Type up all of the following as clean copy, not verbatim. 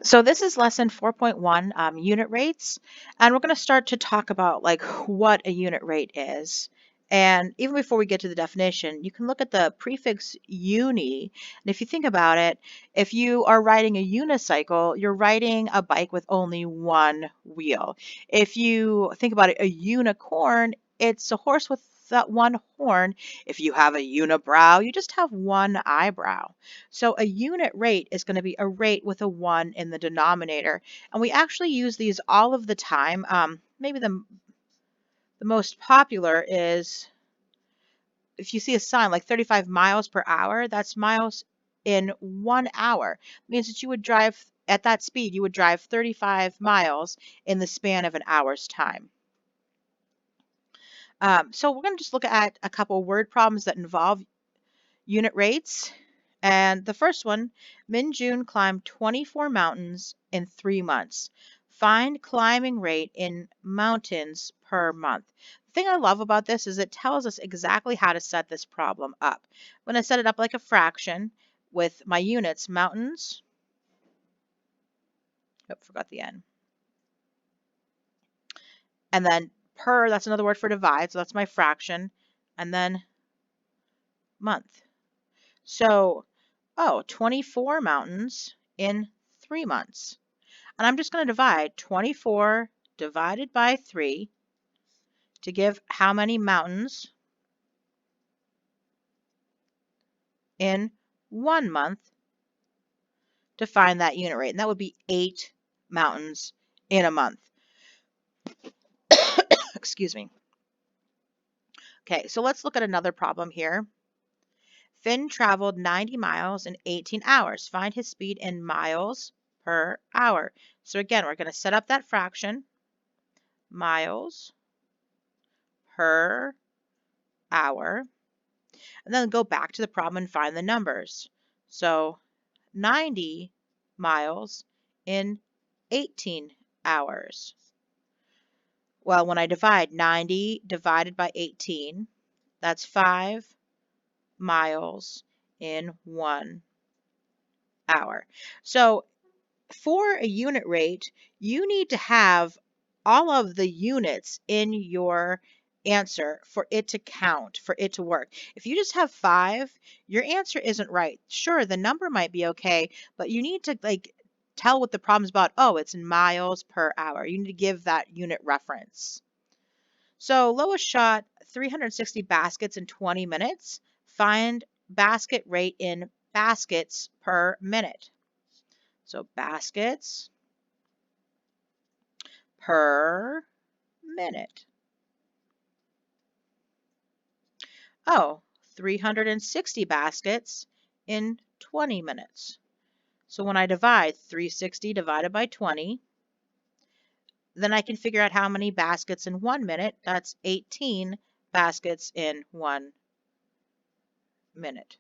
So this is lesson 4.1, unit rates, and we're going to start to talk about like what a unit rate is. And even before we get to the definition, you can look at the prefix uni. And if you think about it, if you are riding a unicycle, you're riding a bike with only one wheel. If you think about it, a unicorn, it's a horse with that one horn. If you have a unibrow, you just have one eyebrow. So a unit rate is going to be a rate with a 1 in the denominator. And we actually use these all of the time. Maybe the most popular is if you see a sign like 35 miles per hour, that's miles in 1 hour. It means that you would drive at that speed, you would drive 35 miles in the span of an hour's time. So we're going to just look at a couple word problems that involve unit rates. And the first one, Min Jun climbed 24 mountains in 3 months. Find climbing rate in mountains per month. The thing I love about this is it tells us exactly how to set this problem up. I'm going to set it up like a fraction with my units, mountains. Oh, forgot the N. And then per, that's another word for divide, so that's my fraction. And then month. So, 24 mountains in 3 months. And I'm just going to divide 24 divided by 3 to give how many mountains in 1 month to find that unit rate. And that would be 8 mountains in a month. Excuse me. Okay, so let's look at another problem here. Finn traveled 90 miles in 18 hours. Find his speed in miles per hour. So again, we're going to set up that fraction, miles per hour, and then go back to the problem and find the numbers. So 90 miles in 18 hours. Well, when I divide 90 divided by 18, that's 5 miles in 1 hour. So for a unit rate, you need to have all of the units in your answer for it to count, for it to work. If you just have 5, your answer isn't right. Sure, the number might be okay, but you need to like tell what the problem's about. Oh, it's in miles per hour. You need to give that unit reference. So Lois shot 360 baskets in 20 minutes. Find basket rate in baskets per minute. So baskets per minute. 360 baskets in 20 minutes. So when I divide 360 divided by 20, then I can figure out how many baskets in 1 minute. That's 18 baskets in 1 minute.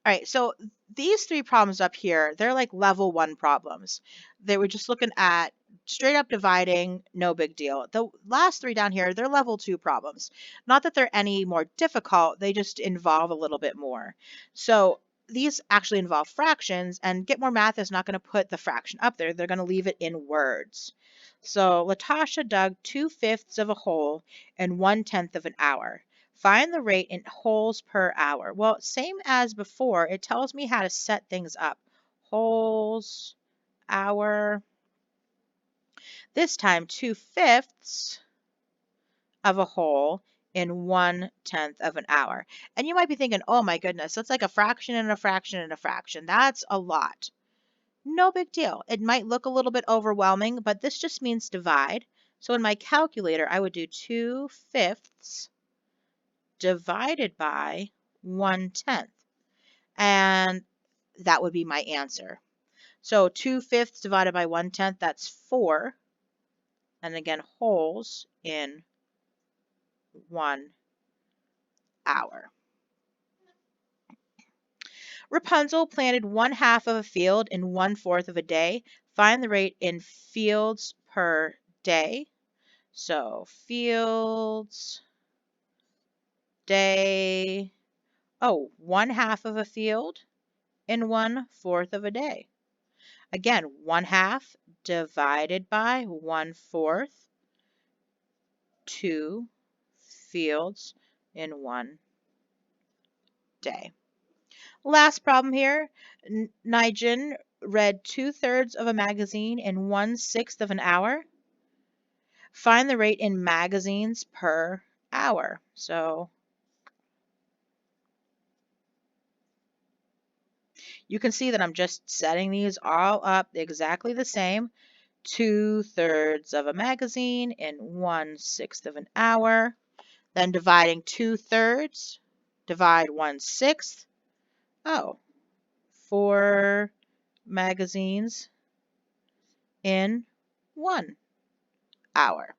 All right, so these 3 problems up here, they're like level 1 problems. They were just looking at straight up dividing, no big deal. The last 3 down here, they're level 2 problems. Not that they're any more difficult, they just involve a little bit more. So these actually involve fractions, and Get More Math is not going to put the fraction up there. They're going to leave it in words. So Latasha dug 2/5 of a hole in 1/10 of an hour. Find the rate in holes per hour. Well, same as before, it tells me how to set things up. Holes, hour. This time, 2/5 of a hole in 1/10 of an hour. And you might be thinking, oh my goodness, that's like a fraction and a fraction and a fraction. That's a lot. No big deal. It might look a little bit overwhelming, but this just means divide. So in my calculator, I would do 2/5 divided by 1/10. And that would be my answer. So 2/5 divided by 1/10, that's 4. And again, holes in 1 hour. Rapunzel planted 1/2 of a field in 1/4 of a day. Find the rate in fields per day. So fields, day, 1/2 of a field in 1/4 of a day. Again, 1/2 divided by 1/4, 2 fields in 1 day. Last problem here. Nijin read 2/3 of a magazine in 1/6 of an hour. Find the rate in magazines per hour. So you can see that I'm just setting these all up exactly the same. 2/3 of a magazine in 1/6 of an hour. Then dividing 2/3, divide 1/6. Oh, 4 magazines in 1 hour.